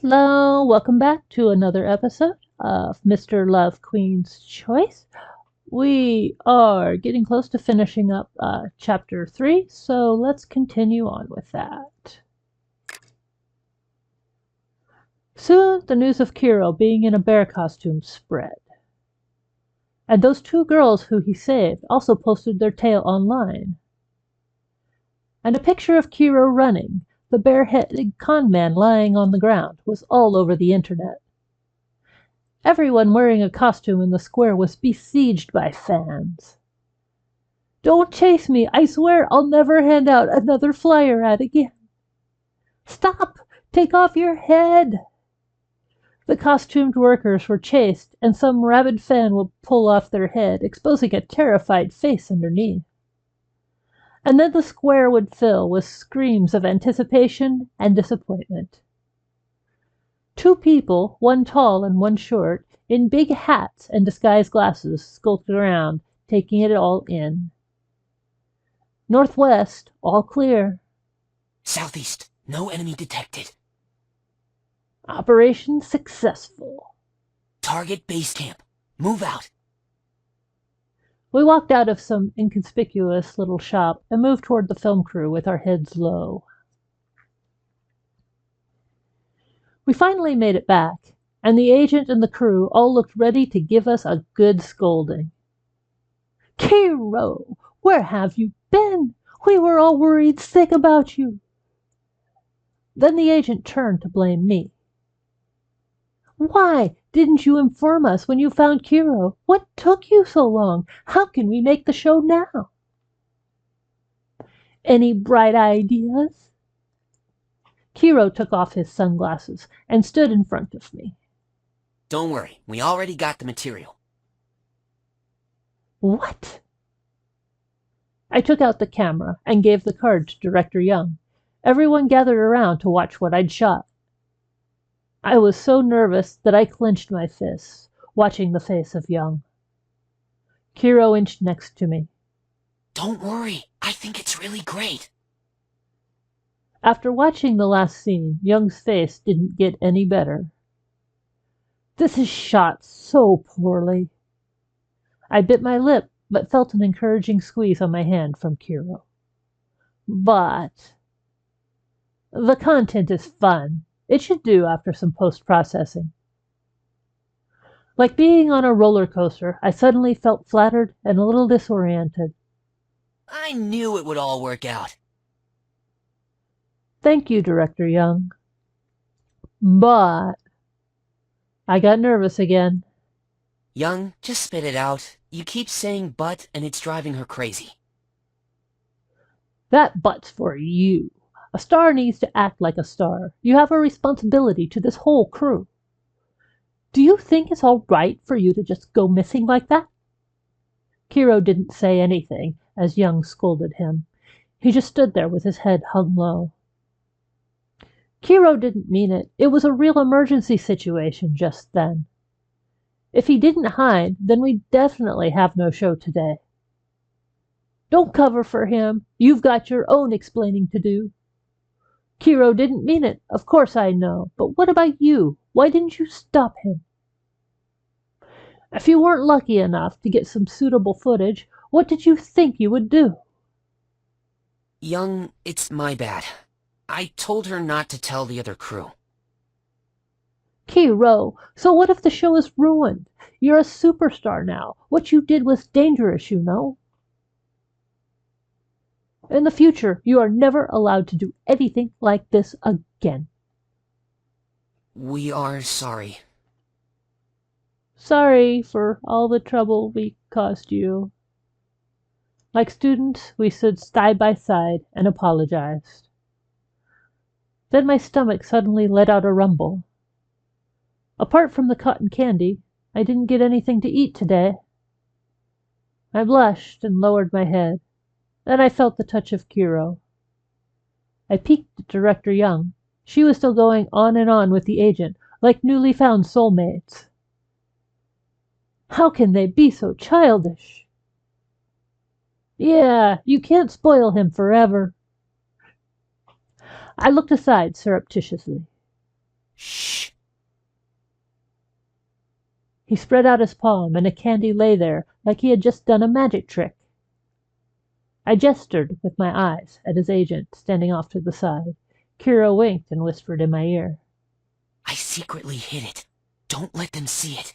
Hello, welcome back to another episode of Mr. Love Queen's Choice. We are getting close to finishing up chapter 3, so let's continue on with that. Soon the news of Kiro being in a bear costume spread. And those two girls who he saved also posted their tale online. And a picture of Kiro running, the bare-headed con man lying on the ground, was all over the internet. Everyone wearing a costume in the square was besieged by fans. "Don't chase me! I swear I'll never hand out another flyer ad again!" "Stop! Take off your head!" The costumed workers were chased, and some rabid fan would pull off their head, exposing a terrified face underneath. And then the square would fill with screams of anticipation and disappointment. Two people, one tall and one short, in big hats and disguised glasses, skulked around, taking it all in. Northwest, all clear. Southeast, no enemy detected. Operation successful. Target base camp. Move out. We walked out of some inconspicuous little shop and moved toward the film crew with our heads low. We finally made it back, and the agent and the crew all looked ready to give us a good scolding. "Kiro, where have you been? We were all worried sick about you." Then the agent turned to blame me. "Why didn't you inform us when you found Kiro? What took you so long? How can we make the show now?" "Any bright ideas?" Kiro took off his sunglasses and stood in front of me. Don't worry, we already got the material. "What?" I took out the camera and gave the card to Director Young. Everyone gathered around to watch what I'd shot. I was so nervous that I clenched my fists, watching the face of Young. Kiro inched next to me. Don't worry, I think it's really great. After watching the last scene, Young's face didn't get any better. "This is shot so poorly." I bit my lip, but felt an encouraging squeeze on my hand from Kiro. "But the content is fun. It should do after some post-processing." Like being on a roller coaster, I suddenly felt flattered and a little disoriented. I knew it would all work out. "Thank you, Director Young. But..." I got nervous again. Young, just spit it out. You keep saying but, and it's driving her crazy. "That but's for you. A star needs to act like a star. You have a responsibility to this whole crew. Do you think it's all right for you to just go missing like that?" Kiro didn't say anything as Young scolded him. He just stood there with his head hung low. Kiro didn't mean it. It was a real emergency situation just then. If he didn't hide, then we'd definitely have no show today. "Don't cover for him. You've got your own explaining to do." "Kiro didn't mean it. Of course I know. But what about you? Why didn't you stop him?" "If you weren't lucky enough to get some suitable footage, what did you think you would do?" Young, it's my bad. I told her not to tell the other crew. "Kiro, so what if the show is ruined? You're a superstar now. What you did was dangerous, you know. In the future, you are never allowed to do anything like this again." We are sorry. "Sorry for all the trouble we caused you." Like students, we stood side by side and apologized. Then my stomach suddenly let out a rumble. Apart from the cotton candy, I didn't get anything to eat today. I blushed and lowered my head. Then I felt the touch of Kiro. I peeked at Director Young. She was still going on and on with the agent, like newly found soulmates. How can they be so childish? "Yeah, you can't spoil him forever." I looked aside surreptitiously. Shh. He spread out his palm, and a candy lay there like he had just done a magic trick. I gestured with my eyes at his agent, standing off to the side. Kira winked and whispered in my ear. I secretly hid it. Don't let them see it.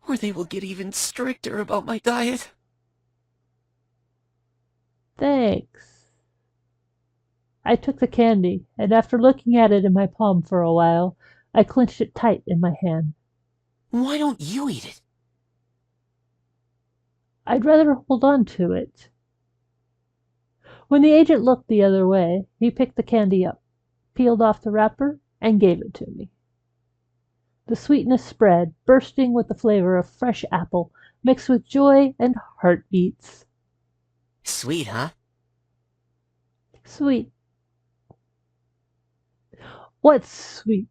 Or they will get even stricter about my diet. Thanks. I took the candy, and after looking at it in my palm for a while, I clenched it tight in my hand. Why don't you eat it? I'd rather hold on to it. When the agent looked the other way, he picked the candy up, peeled off the wrapper, and gave it to me. The sweetness spread, bursting with the flavor of fresh apple, mixed with joy and heartbeats. Sweet, huh? Sweet. What's sweet?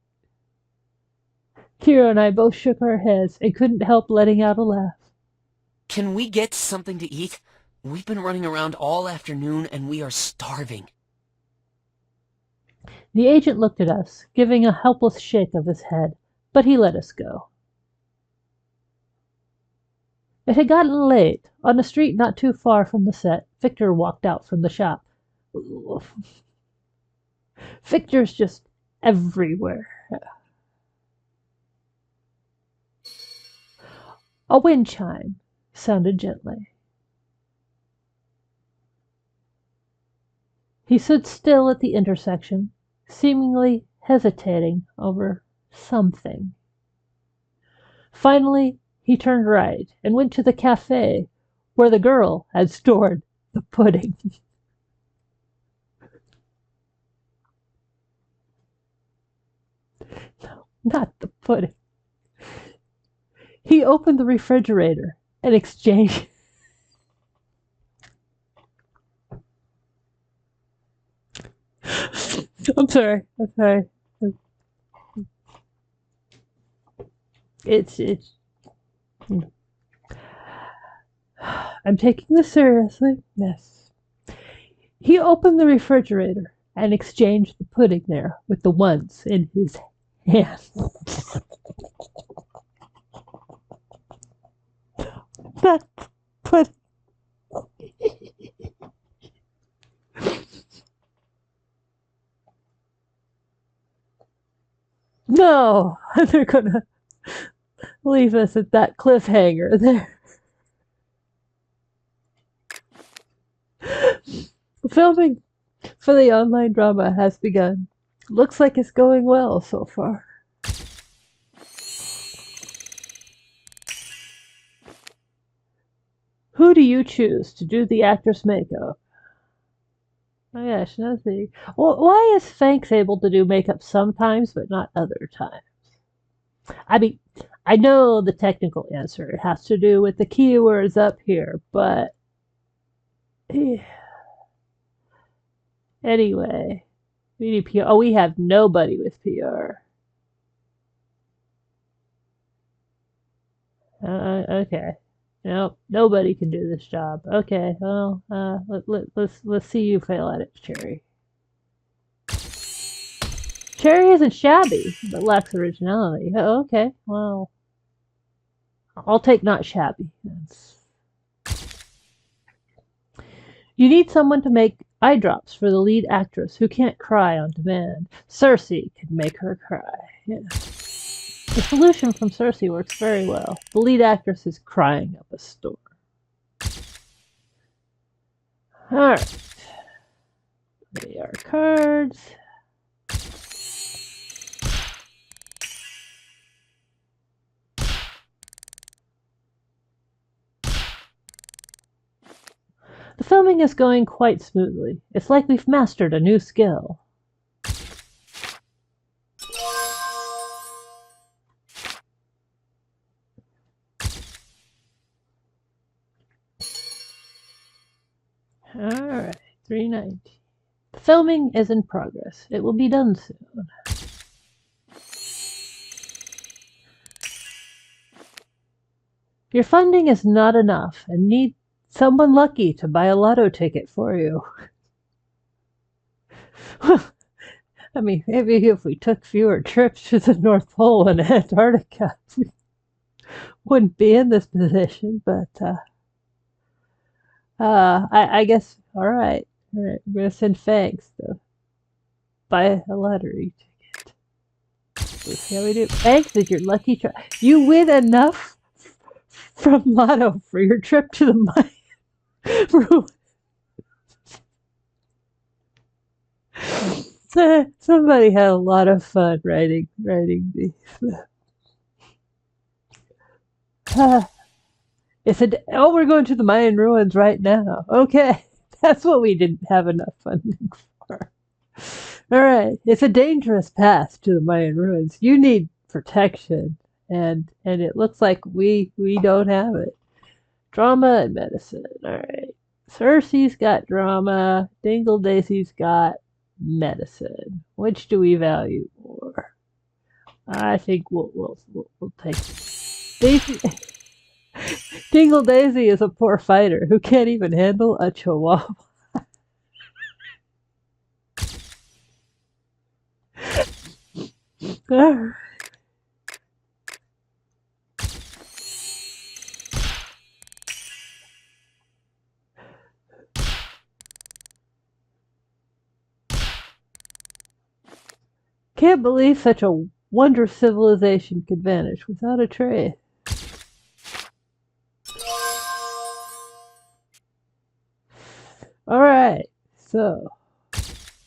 Kira and I both shook our heads and couldn't help letting out a laugh. Can we get something to eat? We've been running around all afternoon and we are starving. The agent looked at us, giving a helpless shake of his head, but he let us go. It had gotten late. On a street not too far from the set, Victor walked out from the shop. Victor's just everywhere. A wind chime sounded gently. He stood still at the intersection, seemingly hesitating over something. Finally, he turned right and went to the cafe where the girl had stored the pudding. No, not the pudding. He opened the refrigerator and exchanged. I'm sorry. It's. I'm taking this seriously. Yes. He opened the refrigerator and exchanged the pudding there with the ones in his hand. That pudding. No, they're gonna leave us at that cliffhanger there. Filming for the online drama has begun. Looks like it's going well so far. Who do you choose to do the actress makeup? Oh gosh, nothing. Well, why is Fanks able to do makeup sometimes but not other times? I mean, I know the technical answer. It has to do with the keywords up here, but anyway, we need PR. Oh, we have nobody with PR. Okay. Nope, nobody can do this job. Okay, well, let's see you fail at it, Cherry. Cherry isn't shabby, but lacks originality. Oh, okay, well, I'll take not shabby. You need someone to make eye drops for the lead actress who can't cry on demand. Cersei can make her cry. Yeah. The solution from Cersei works very well. The lead actress is crying up a storm. Alright. There are cards. The filming is going quite smoothly. It's like we've mastered a new skill. Alright, 390. The filming is in progress. It will be done soon. Your funding is not enough and need someone lucky to buy a lotto ticket for you. I mean, maybe if we took fewer trips to the North Pole and Antarctica, we wouldn't be in this position. But I guess all right. I'm gonna send Fangs to buy a lottery ticket. We'll see how we do. Fangs is your lucky try. You win enough from Lotto for your trip to the Mayan. Somebody had a lot of fun writing these. Oh, we're going to the Mayan ruins right now. Okay, that's what we didn't have enough funding for. All right, it's a dangerous path to the Mayan ruins. You need protection, and it looks like we don't have it. Drama and medicine. All right, Cersei's got drama. Dingle Daisy's got medicine. Which do we value more? I think we'll take Daisy. Dingle Daisy is a poor fighter who can't even handle a chihuahua. Can't believe such a wondrous civilization could vanish without a trace. Alright, so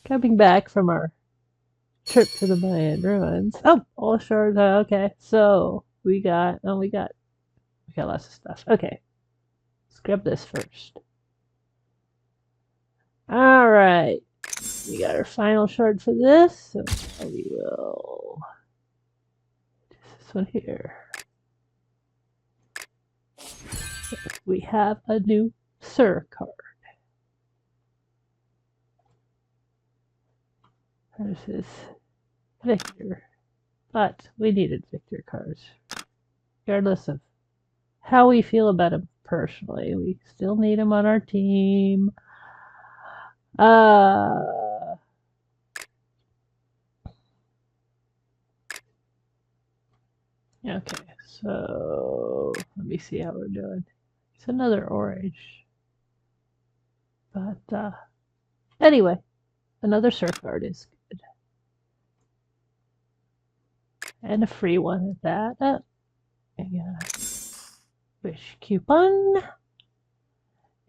coming back from our trip to the Mayan ruins. Oh, all shards. Okay, so we got lots of stuff. Okay, let's grab this first. Alright, we got our final shard for this, so we will do this one here. We have a new Sir card. Versus Victor. But we needed Victor cards. Regardless of how we feel about him personally, we still need him on our team. Okay, so let me see how we're doing. It's another orange. But anyway, another Sir card is good. And a free one at that. Wish coupon.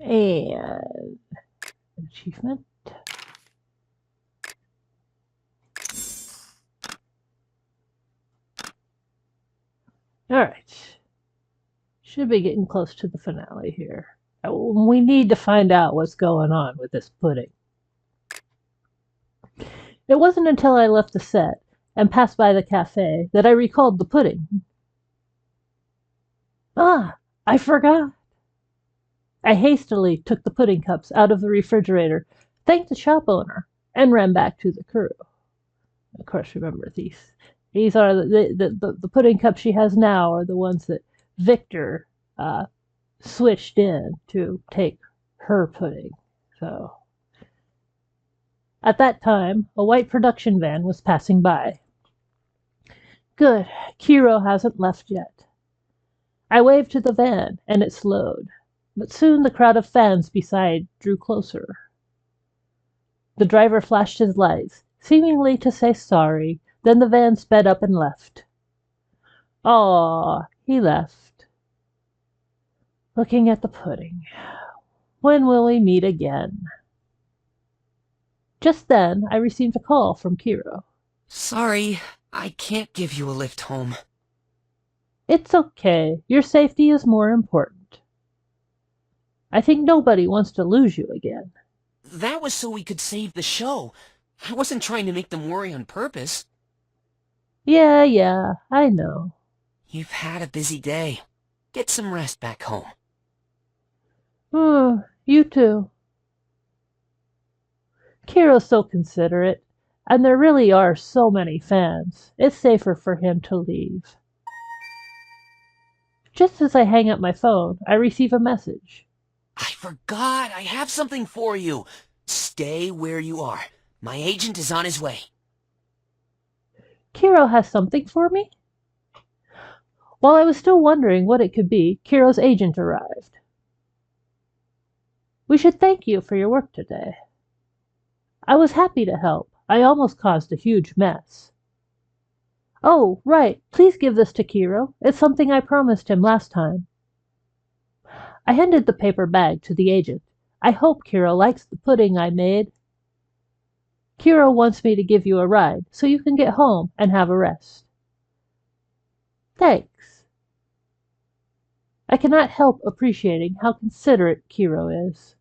And achievement. Alright. Should be getting close to the finale here. We need to find out what's going on with this pudding. It wasn't until I left the set and passed by the cafe that I recalled the pudding. Ah, I forgot. I hastily took the pudding cups out of the refrigerator, thanked the shop owner, and ran back to the crew. Of course, remember, these are the pudding cups she has now are the ones that Victor switched in to take her pudding. So, at that time, a white production van was passing by. Good, Kiro hasn't left yet. I waved to the van, and it slowed, but soon the crowd of fans beside drew closer. The driver flashed his lights, seemingly to say sorry, then the van sped up and left. Aw, he left. Looking at the pudding. When will we meet again? Just then, I received a call from Kiro. Sorry, I can't give you a lift home. It's okay. Your safety is more important. I think nobody wants to lose you again. That was so we could save the show. I wasn't trying to make them worry on purpose. Yeah, I know. You've had a busy day. Get some rest back home. You too. Kiro's so considerate, and there really are so many fans. It's safer for him to leave. Just as I hang up my phone, I receive a message. I forgot. I have something for you. Stay where you are. My agent is on his way. Kiro has something for me? While I was still wondering what it could be, Kiro's agent arrived. We should thank you for your work today. I was happy to help. I almost caused a huge mess. Oh, right. Please give this to Kiro. It's something I promised him last time. I handed the paper bag to the agent. I hope Kiro likes the pudding I made. Kiro wants me to give you a ride so you can get home and have a rest. Thanks. I cannot help appreciating how considerate Kiro is.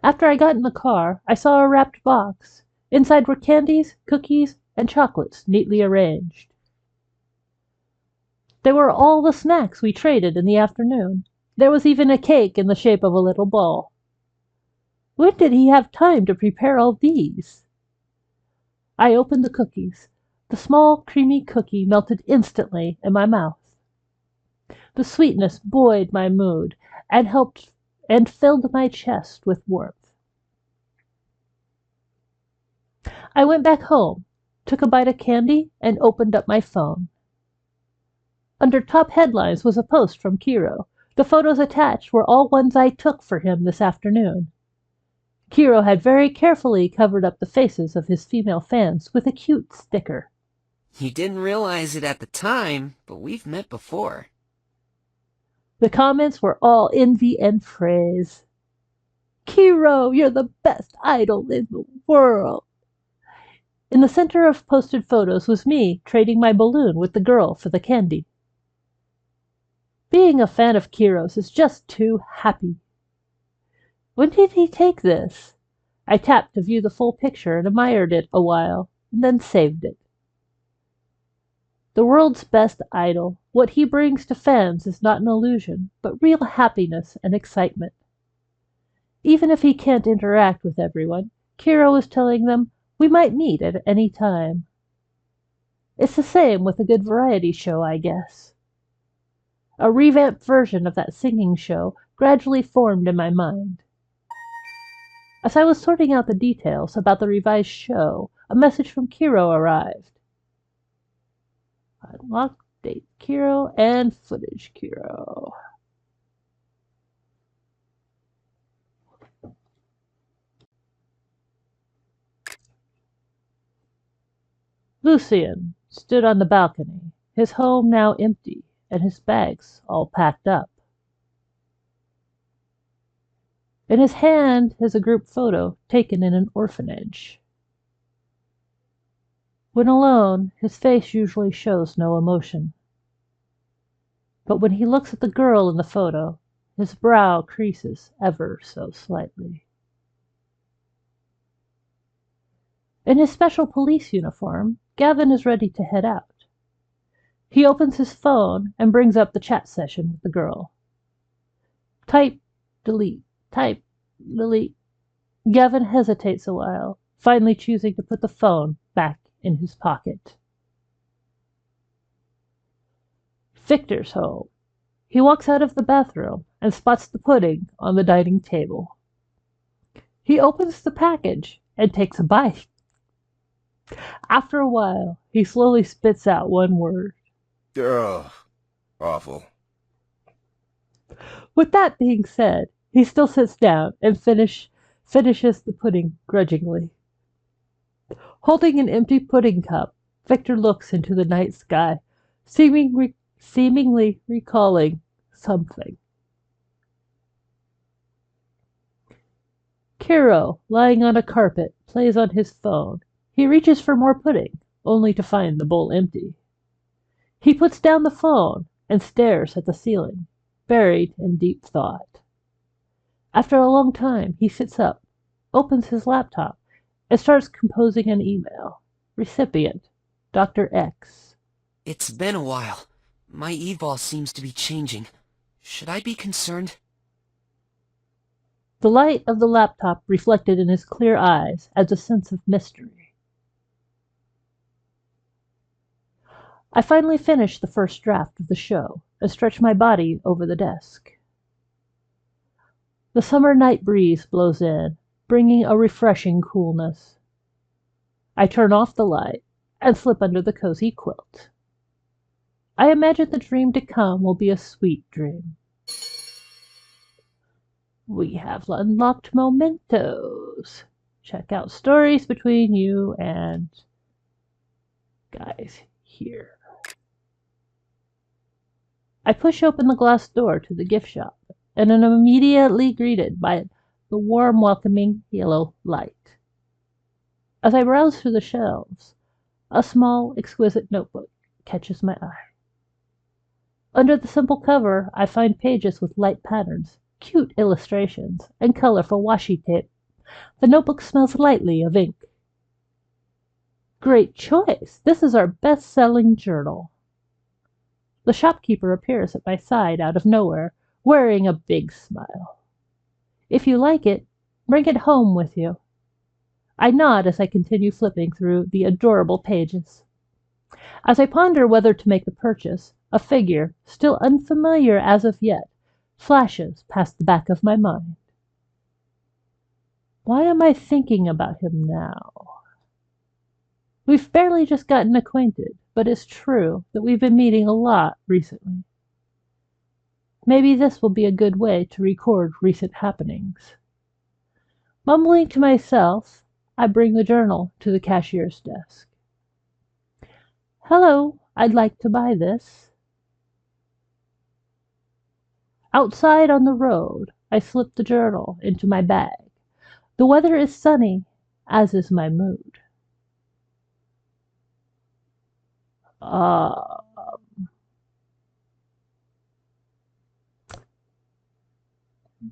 After I got in the car, I saw a wrapped box. Inside were candies, cookies, and chocolates neatly arranged. They were all the snacks we traded in the afternoon. There was even a cake in the shape of a little ball. When did he have time to prepare all these? I opened the cookies. The small, creamy cookie melted instantly in my mouth. The sweetness buoyed my mood and filled my chest with warmth. I went back home, took a bite of candy, and opened up my phone. Under top headlines was a post from Kiro. The photos attached were all ones I took for him this afternoon. Kiro had very carefully covered up the faces of his female fans with a cute sticker. You didn't realize it at the time, but we've met before. The comments were all envy and praise. Kiro, you're the best idol in the world. In the center of posted photos was me trading my balloon with the girl for the candy. Being a fan of Kiro's is just too happy. When did he take this? I tapped to view the full picture and admired it a while, and then saved it. The world's best idol, what he brings to fans is not an illusion, but real happiness and excitement. Even if he can't interact with everyone, Kiro is telling them we might meet at any time. It's the same with a good variety show, I guess. A revamped version of that singing show gradually formed in my mind. As I was sorting out the details about the revised show, a message from Kiro arrived. Unlock date Kiro and footage Kiro. Lucien stood on the balcony, his home now empty and his bags all packed up. In his hand is a group photo taken in an orphanage. When alone, his face usually shows no emotion. But when he looks at the girl in the photo, his brow creases ever so slightly. In his special police uniform, Gavin is ready to head out. He opens his phone and brings up the chat session with the girl. Type, delete, type, delete. Gavin hesitates a while, finally choosing to put the phone back in his pocket. Victor's home. He walks out of the bathroom and spots the pudding on the dining table. He opens the package and takes a bite. After a while, he slowly spits out one word. Ugh, awful. With that being said, he still sits down and finishes the pudding grudgingly. Holding an empty pudding cup, Victor looks into the night sky, seemingly recalling something. Kiro, lying on a carpet, plays on his phone. He reaches for more pudding, only to find the bowl empty. He puts down the phone and stares at the ceiling, buried in deep thought. After a long time, he sits up, opens his laptop, and starts composing an email. Recipient, Dr. X. It's been a while. My evol seems to be changing. Should I be concerned? The light of the laptop reflected in his clear eyes adds a sense of mystery. I finally finished the first draft of the show and stretched my body over the desk. The summer night breeze blows in, bringing a refreshing coolness. I turn off the light and slip under the cozy quilt. I imagine the dream to come will be a sweet dream. We have unlocked mementos. Check out stories between you and guys here. I push open the glass door to the gift shop and am immediately greeted by the warm, welcoming yellow light. As I browse through the shelves, a small, exquisite notebook catches my eye. Under the simple cover, I find pages with light patterns, cute illustrations, and colorful washi tape. The notebook smells lightly of ink. Great choice! This is our best-selling journal. The shopkeeper appears at my side out of nowhere, wearing a big smile. If you like it, bring it home with you. I nod as I continue flipping through the adorable pages. As I ponder whether to make the purchase, a figure, still unfamiliar as of yet, flashes past the back of my mind. Why am I thinking about him now? We've barely just gotten acquainted, but it's true that we've been meeting a lot recently. Maybe this will be a good way to record recent happenings. Mumbling to myself, I bring the journal to the cashier's desk. Hello, I'd like to buy this. Outside on the road, I slip the journal into my bag. The weather is sunny, as is my mood.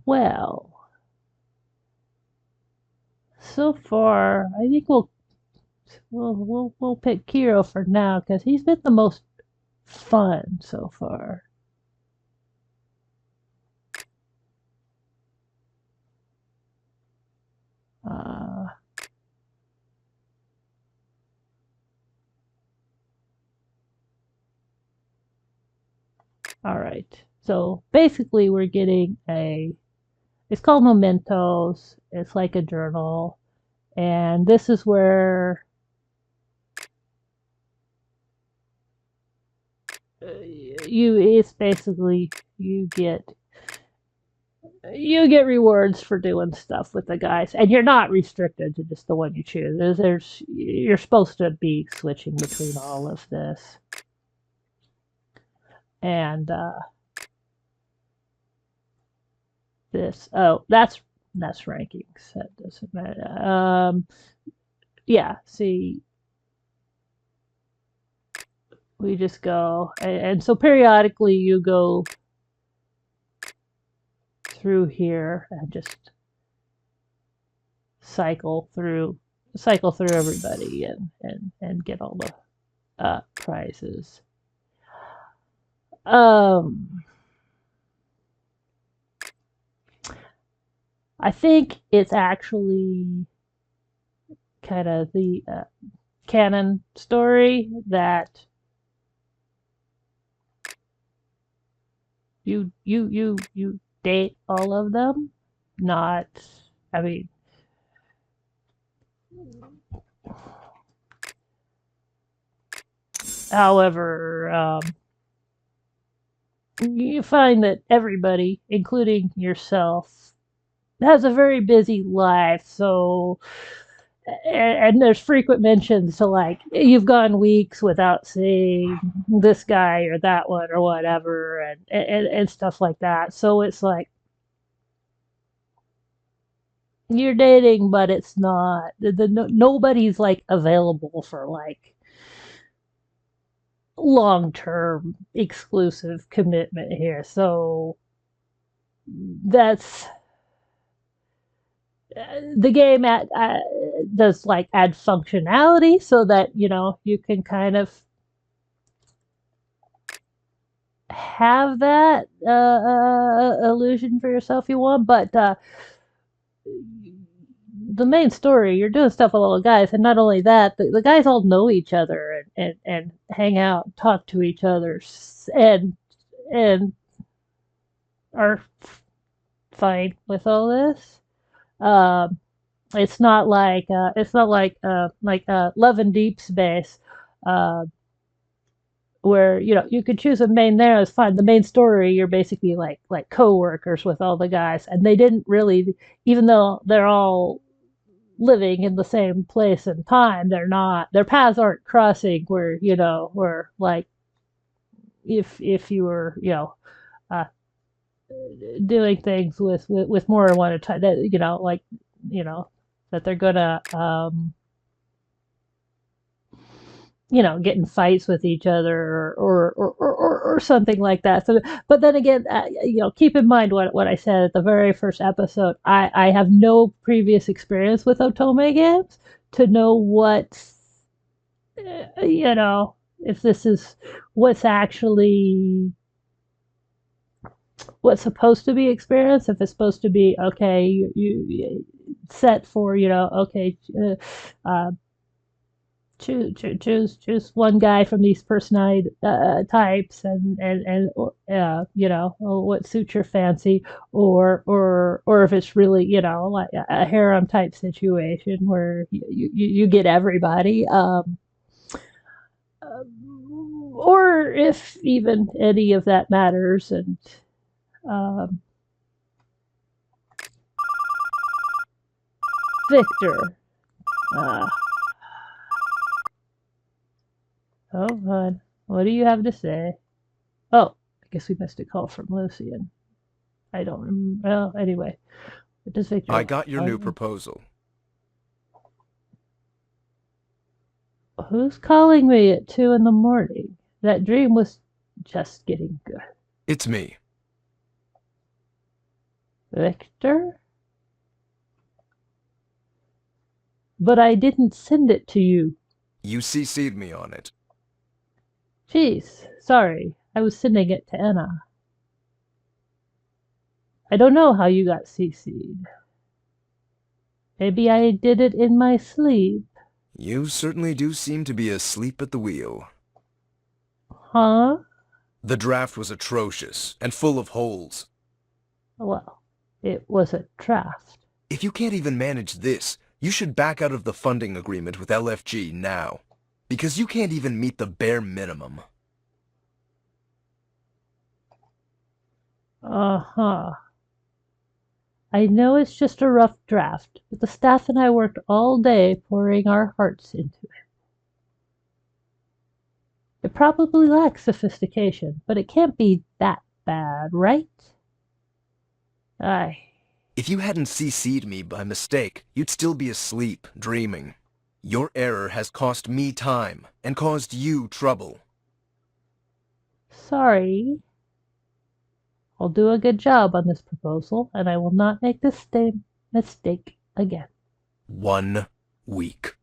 Well, so far, I think we'll pick Kiro for now because he's been the most fun so far. All right. So basically, we're getting it's called Mementos. It's like a journal. And this is where it's basically you get rewards for doing stuff with the guys, and you're not restricted to just the one you choose. You're supposed to be switching between all of this, and this. Oh, that's rankings. That doesn't matter. Yeah. See, we just go, and so periodically you go through here and just cycle through everybody and get all the prizes. I think it's actually kind of the canon story that you date all of them. Not, I mean, however, you find that everybody, including yourself, has a very busy life. So, and there's frequent mentions to like you've gone weeks without seeing this guy or that one or whatever, and stuff like that. So it's like you're dating, but it's not nobody's like available for like long-term exclusive commitment here. So that's the game does like add functionality so that you can kind of have that illusion for yourself you want, but the main story, you're doing stuff with all the guys, and not only that, the guys all know each other and hang out, talk to each other, and are fine with all this. It's not like Love and DeepSpace, where you could choose a main there. It's fine. The main story, you're basically like co-workers with all the guys, and they didn't really, even though they're all living in the same place and time, they're not. Their paths aren't crossing. Where like if you were uh, doing things with more than one at a time, that that they're gonna get in fights with each other or something like that. So, but then again, keep in mind what I said at the very first episode. I have no previous experience with otome games to know if this is what's actually what's supposed to be experienced, if it's supposed to be okay, you set for okay. Choose one guy from these personality types, and what suits your fancy, or if it's really like a harem type situation where you get everybody, or if even any of that matters. And Victor. Oh, God. What do you have to say? Oh, I guess we missed a call from Lucian. I don't remember. Well, anyway. What does Victor I got your new proposal. Who's calling me at 2 in the morning? That dream was just getting good. It's me. Victor? But I didn't send it to you. You CC'd me on it. Jeez, sorry. I was sending it to Anna. I don't know how you got CC'd. Maybe I did it in my sleep. You certainly do seem to be asleep at the wheel. Huh? The draft was atrocious and full of holes. Well, it was a draft. If you can't even manage this, you should back out of the funding agreement with LFG now. Because you can't even meet the bare minimum. Uh-huh. I know it's just a rough draft, but the staff and I worked all day pouring our hearts into it. It probably lacks sophistication, but it can't be that bad, right? If you hadn't CC'd me by mistake, you'd still be asleep, dreaming. Your error has cost me time, and caused you trouble. Sorry. I'll do a good job on this proposal, and I will not make this same mistake again. 1 week.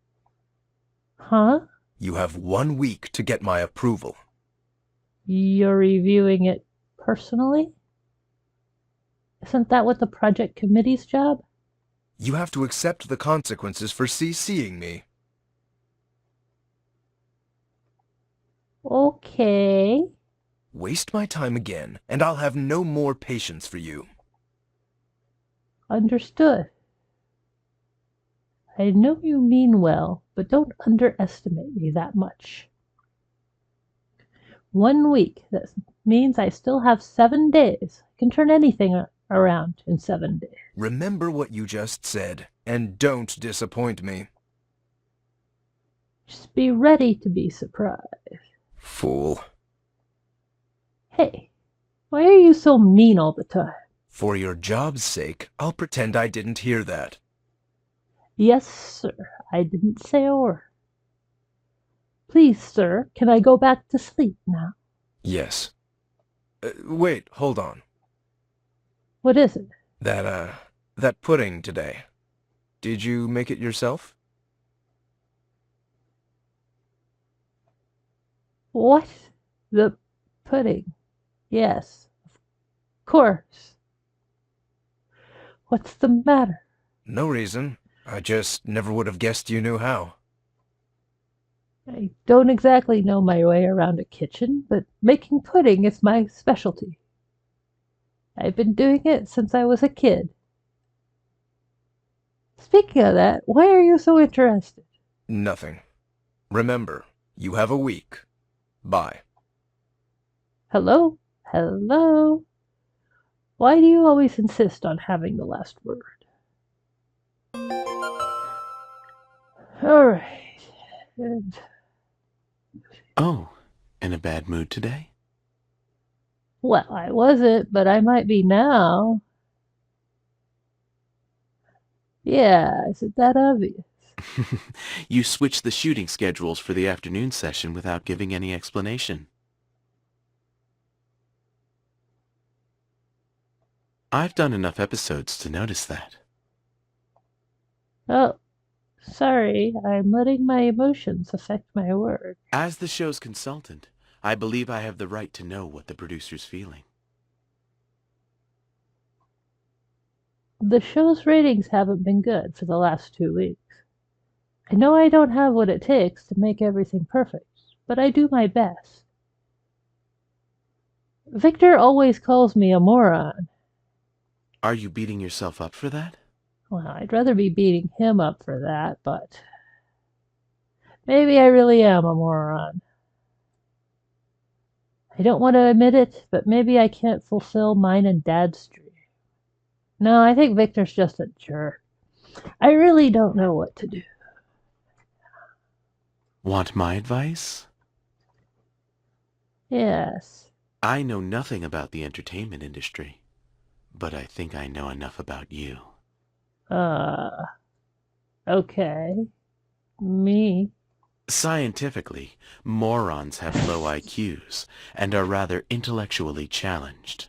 Huh? You have 1 week to get my approval. You're reviewing it personally? Isn't that what the project committee's job? You have to accept the consequences for CCing me. Okay. Waste my time again, and I'll have no more patience for you. Understood. I know you mean well, but don't underestimate me that much. 1 week. That means I still have 7 days. I can turn anything around in 7 days. Remember what you just said, and don't disappoint me. Just be ready to be surprised. Fool. Hey, why are you so mean all the time? For your job's sake, I'll pretend I didn't hear that. Yes, sir. I didn't say a word. Please, sir, can I go back to sleep now? Yes. Wait, hold on. What is it? That pudding today. Did you make it yourself? What? The pudding. Yes, of course. What's the matter? No reason. I just never would have guessed you knew how. I don't exactly know my way around a kitchen, but making pudding is my specialty. I've been doing it since I was a kid. Speaking of that, why are you so interested? Nothing. Remember, You have a week. Bye. Hello? Hello? Why do you always insist on having the last word? Alright. Oh, in a bad mood today? Well, I wasn't, but I might be now. Yeah, isn't that obvious? You switched the shooting schedules for the afternoon session without giving any explanation. I've done enough episodes to notice that. Oh, sorry, I'm letting my emotions affect my work. As the show's consultant, I believe I have the right to know what the producer's feeling. The show's ratings haven't been good for the last 2 weeks. I know I don't have what it takes to make everything perfect, but I do my best. Victor always calls me a moron. Are you beating yourself up for that? Well, I'd rather be beating him up for that, but maybe I really am a moron. I don't want to admit it, but maybe I can't fulfill mine and Dad's dream. No, I think Victor's just a jerk. I really don't know what to do. Want my advice? Yes. I know nothing about the entertainment industry, but I think I know enough about you. Okay. Me. Scientifically, morons have low IQs and are rather intellectually challenged.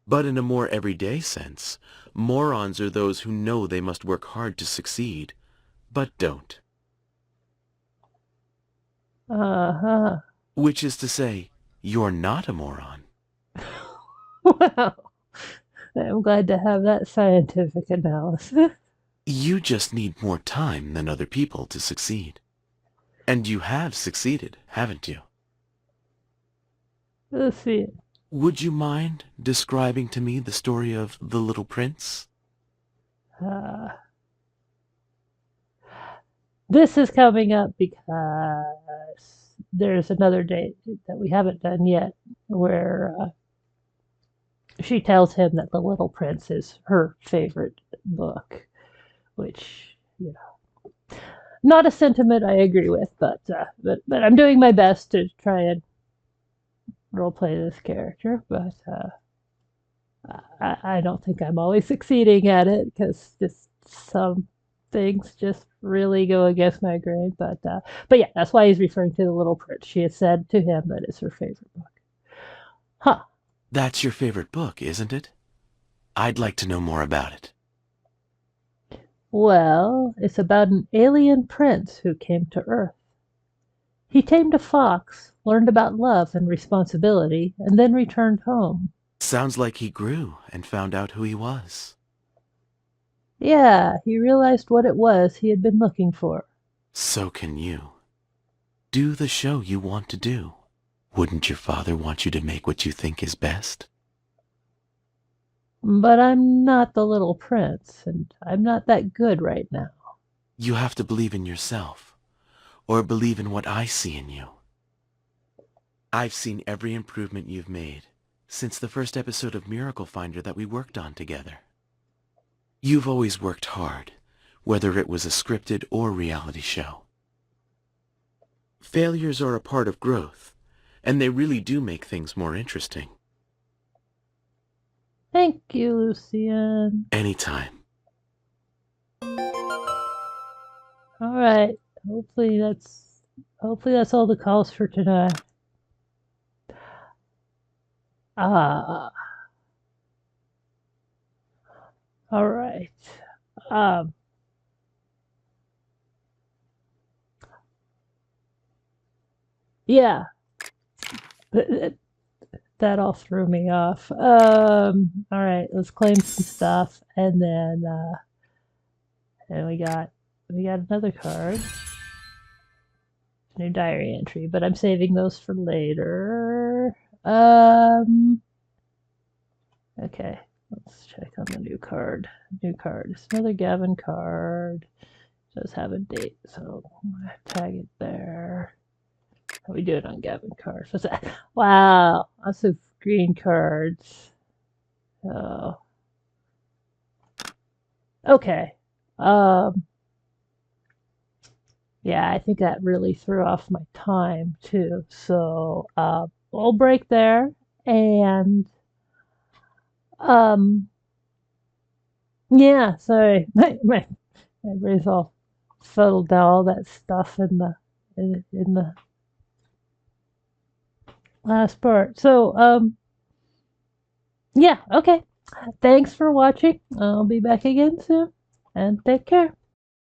But in a more everyday sense, morons are those who know they must work hard to succeed, but don't. Uh-huh. Which is to say, you're not a moron. Well, I'm glad to have that scientific analysis. You just need more time than other people to succeed. And you have succeeded, haven't you? Let's see. Would you mind describing to me the story of the little prince? Uh, this is coming up because there's another date that we haven't done yet where she tells him that The Little Prince is her favorite book, which, not a sentiment I agree with, but I'm doing my best to try and roleplay this character, but I don't think I'm always succeeding at it because just some things just really go against my grain. But yeah, that's why he's referring to The Little Prince. She has said to him that it's her favorite book. Huh. That's your favorite book, isn't it? I'd like to know more about it. Well, it's about an alien prince who came to Earth. He tamed a fox, learned about love and responsibility, and then returned home. Sounds like he grew and found out who he was. Yeah, he realized what it was he had been looking for. So can you. Do the show you want to do. Wouldn't your father want you to make what you think is best? But I'm not the little prince, and I'm not that good right now. You have to believe in yourself, or believe in what I see in you. I've seen every improvement you've made since the first episode of Miracle Finder that we worked on together. You've always worked hard, whether it was a scripted or reality show. Failures are a part of growth, and they really do make things more interesting. Thank you, Lucian. Anytime. All right. Hopefully that's all the calls for tonight. Ah. All right. Yeah. That all threw me off. All right, let's claim some stuff, and then we got another card, new diary entry, but I'm saving those for later. Okay, let's check on the new card. New card. It's another Gavin card. It does have a date, so I'm gonna tag it there. How we doing on Gavin cards? What's that? Wow, lots of green cards. Oh. Okay. Yeah, I think that really threw off my time too. So we'll break there, and um, yeah. Sorry, my brain's all settled down. All that stuff in the last part. So yeah. Okay. Thanks for watching. I'll be back again soon, and take care.